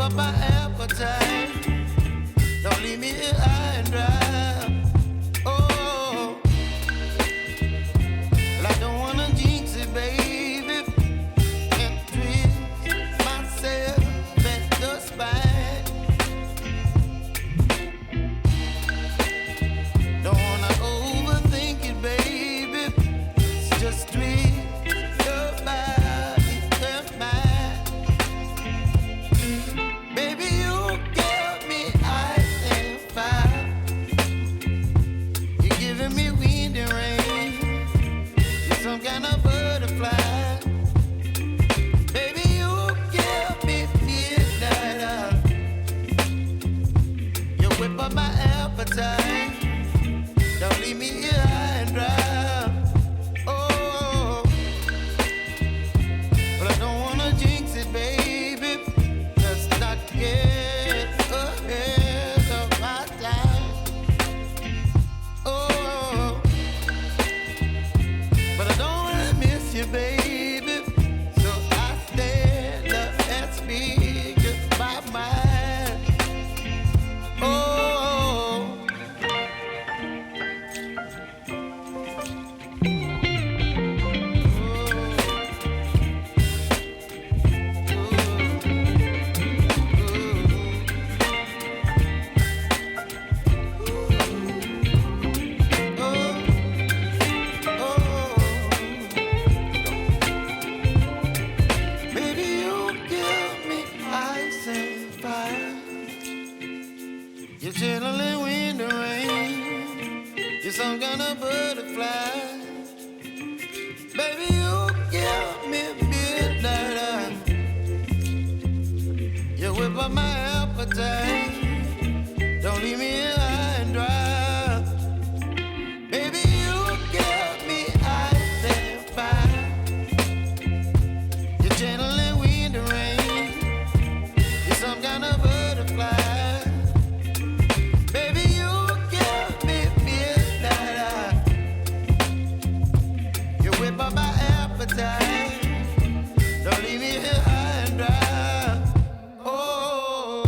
up my appetite. Don't leave me here high and dry. Oh, well, I don't wanna jinx it, baby. Can't twist myself at the spine. Don't wanna overthink it, baby. It's just twist your body and mine. Baby, you give me ice and fire. You're giving me wind and rain. You're some kind of butterfly. Baby, you give me midnight. You whip up my appetite. Don't leave me here high and dry. Oh, but I don't wanna jinx it, baby. Let's not get ahead of my time. Oh, but I don't wanna miss you, baby. So I stand up and speak my mind. Oh. Baby, you give me ice and fire. You're channeling wind and rain. You're some kind of butterfly. Baby, you give me midnight. You whip up my appetite. Don't leave me here high and dry. Baby, you give me ice and fire. You're channeling wind and rain. You're some kind of butterfly. Baby, you give me midnight. You whip up my appetite. Don't leave me here high and dry. Oh.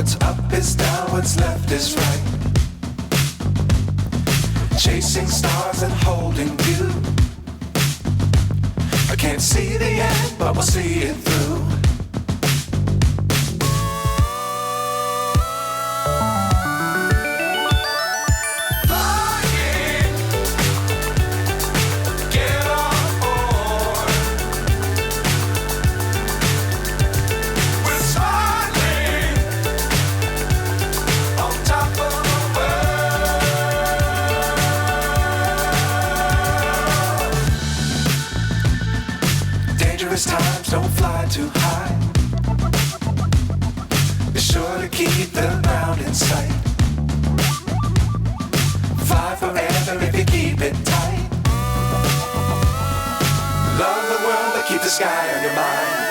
What's up is down, what's left is right. Chasing stars and holding you. I can't see the end, but we'll see it through. Times don't fly too high. Be sure to keep the ground in sight. Fly forever if you keep it tight. Love the world but keep the sky on your mind.